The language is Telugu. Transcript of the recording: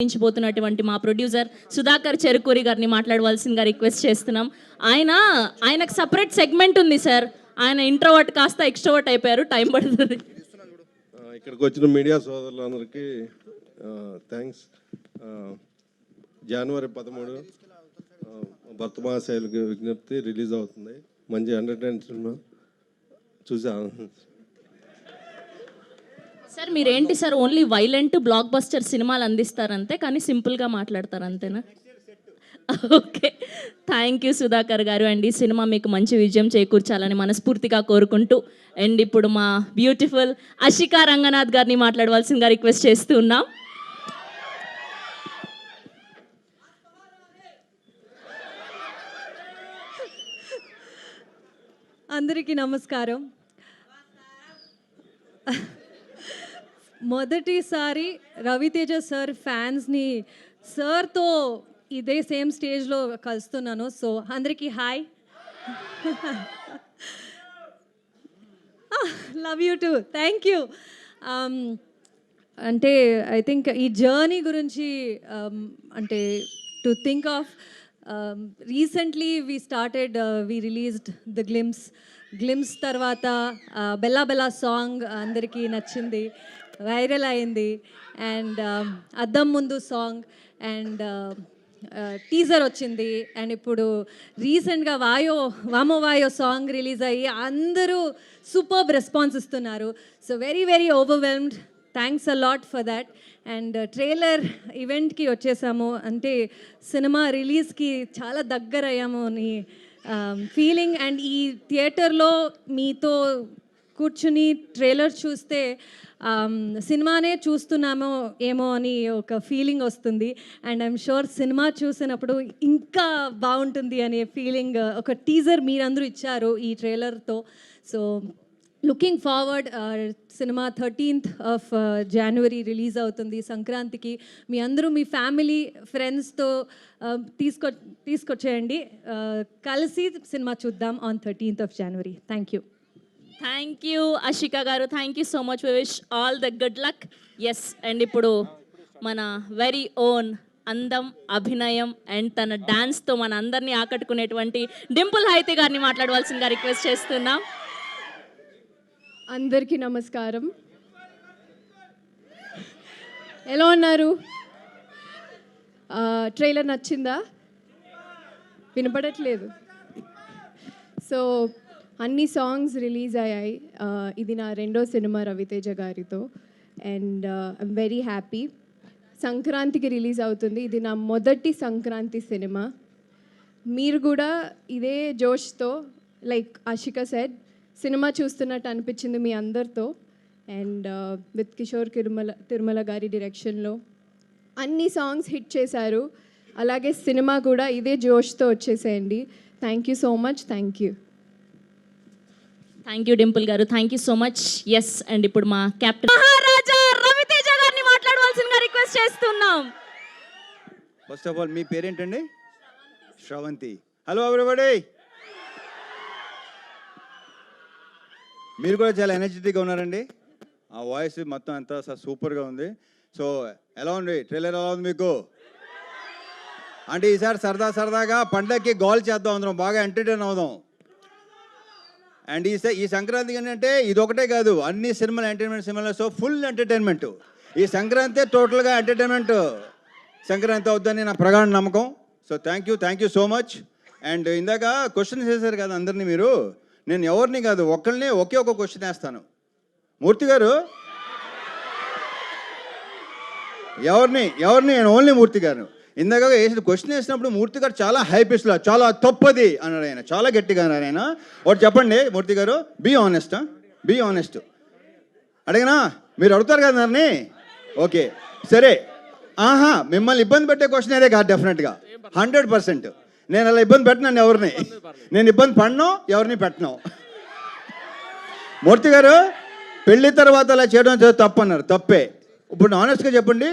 పోతున్నటువంటి మా ప్రొడ్యూసర్ సుధాకర్ చెరుకూరి గారిని మాట్లాడవలసిందిగా రిక్వెస్ట్ చేస్తున్నాం. ఆయనకు సపరేట్ సెగ్మెంట్ ఉంది సార్. ఆయన ఇంట్రోవర్ట్ కాస్త ఎక్స్ట్రోవర్ట్ అయిపోయారు, టైం పడుతుంది. ఇక్కడికి వచ్చిన మీడియా సోదరులందరికీ థ్యాంక్స్. జనవరి 13 భర్తమాశైలకు విజ్ఞప్తి రిలీజ్ అవుతుంది. మంచి ఎంటర్టైన్ సినిమా చూసాను సార్. మీరేంటి sir only violent block buster సినిమాలు అందిస్తారంతే, కానీ సింపుల్గా మాట్లాడతారు అంతేనా? ఓకే, థ్యాంక్ యూ సుధాకర్ గారు. అండ్ ఈ సినిమా మీకు మంచి విజయం చేకూర్చాలని మనస్ఫూర్తిగా కోరుకుంటూ, అండ్ ఇప్పుడు మా బ్యూటిఫుల్ అషికా రంగనాథ్ గారిని మాట్లాడవలసిందిగా రిక్వెస్ట్ చేస్తూ ఉన్నాం. అందరికీ నమస్కారం. మొదటిసారి రవితేజ సార్ ఫ్యాన్స్ని సార్తో ఇదే సేమ్ స్టేజ్లో కలుస్తున్నాను. సో అందరికీ hi, love you to, thank you. అంటే ఐ థింక్ ఈ జర్నీ గురించి అంటే to think of recently we released the glimpse తర్వాత బెల్లా బెల్లా సాంగ్ అందరికీ నచ్చింది, వైరల్ అయింది. అండ్ అద్దం ముందు సాంగ్ అండ్ టీజర్ వచ్చింది. అండ్ ఇప్పుడు రీసెంట్గా వామో వాయో సాంగ్ రిలీజ్ అయ్యి అందరూ సూపర్బ్ రెస్పాన్స్ ఇస్తున్నారు. So very very overwhelmed. Thanks a lot for that. And trailer ఈవెంట్కి వచ్చేసాము, అంటే సినిమా రిలీజ్కి చాలా దగ్గర అయ్యాము అని ఫీలింగ్. అండ్ ఈ థియేటర్లో మీతో కూర్చుని ట్రైలర్ చూస్తే సినిమానే చూస్తున్నామో ఏమో అని ఒక ఫీలింగ్ వస్తుంది. అండ్ ఐఎమ్ షూర్ సినిమా చూసినప్పుడు ఇంకా బాగుంటుంది అనే ఫీలింగ్ ఒక టీజర్ మీరందరూ ఇచ్చారు ఈ ట్రైలర్తో. So looking forward. సినిమా 13th of January రిలీజ్ అవుతుంది సంక్రాంతికి. మీ అందరూ మీ ఫ్యామిలీ ఫ్రెండ్స్తో తీసుకొచ్చేయండి, కలిసి సినిమా చూద్దాం on 13th of January. Thank you. Thank you Ashika గారు, thank you so much. We wish all the good luck. Yes, and ఇప్పుడు మన వెరీ ఓన్ అందం, అభినయం అండ్ తన డాన్స్తో మన అందరినీ ఆకట్టుకునేటువంటి డింపుల్ హైతి గారిని మాట్లాడవలసిందిగా రిక్వెస్ట్ చేస్తున్నాం. అందరికీ నమస్కారం. ఎలా ఉన్నారు? ట్రైలర్ నచ్చిందా? వినపడట్లేదు. సో అన్ని సాంగ్స్ రిలీజ్ అయ్యాయి. ఇది నా రెండో సినిమా రవితేజ గారితో. And I'm very happy. సంక్రాంతికి రిలీజ్ అవుతుంది. ఇది నా మొదటి సంక్రాంతి సినిమా. మీరు కూడా ఇదే జోష్తో, లైక్ ఆషికా సెడ్, సినిమా చూస్తున్నట్టు అనిపించింది మీ అందరితో. అండ్ విత్ కిషోర్ తిరుమల గారి డైరెక్షన్లో అన్ని సాంగ్స్ హిట్ చేశారు. అలాగే సినిమా కూడా ఇదే జోష్తో వచ్చేసేయండి. Thank you so much. Thank you. Thank you Dimple గారు, thank you so much. Yes, and ఇప్పుడు మా కెప్టెన్ మహారాజా రవితేజ గారిని మాట్లాడవలసిందిగా రిక్వెస్ట్ చేస్తున్నాం. ఫస్ట్ ఆఫ్ ఆల్ మీ పేరేంటండి? శ్రవంతి. Hello everybody. మీరు కూడా చాలా ఎనర్జెటిక్గా ఉన్నారండి. ఆ వాయిస్ మొత్తం అంతా సూపర్గా ఉంది. సో ఎలా ఉంది ట్రైలర్? ఎలా ఉంది మీకు? అంటే ఈసారి సరదాగా పండగకి గోల్ చేద్దాం, అందరం బాగా ఎంటర్టైన్ అవుదాం. అండ్ ఈ సంక్రాంతికి ఏంటంటే ఇది ఒకటే కాదు, అన్ని సినిమాలు ఎంటర్టైన్మెంట్ సినిమాలు. So full entertainment. ఈ సంక్రాంతి టోటల్గా ఎంటర్టైన్మెంట్ సంక్రాంతి అవుతుందని నా ప్రగాఢ నమ్మకం. So thank you so much. And ఇందాక క్వశ్చన్స్ వేశారు కదా అందరినీ మీరు. నేను ఎవరిని కాదు, ఒక్కరిని ఒకే ఒక క్వశ్చన్ వేస్తాను. మూర్తి గారు ఎవరిని నేను ఓన్లీ మూర్తి గారు. ఇందాక వేసిన క్వశ్చన్ వేసినప్పుడు మూర్తి గారు చాలా హై పిచ్లో చాలా తప్పది అన్నాడు ఆయన, చాలా గట్టిగా అన్నాడు ఆయన. ఒకటి చెప్పండి మూర్తి గారు, బీ ఆనెస్ట్. అడిగినా మీరు అడుగుతారు కదా నన్ను. ఓకే సరే. మిమ్మల్ని ఇబ్బంది పెట్టే క్వశ్చన్ అదే కాదు, డెఫినెట్గా 100%. నేను అలా ఇబ్బంది పెట్టినాను ఎవరిని, నేను ఇబ్బంది పడినో ఎవరిని పెట్టను. మూర్తి గారు పెళ్లి తర్వాత అలా చేయడం తప్పు అన్నారు. తప్పే. ఇప్పుడు ఆనెస్ట్గా చెప్పండి,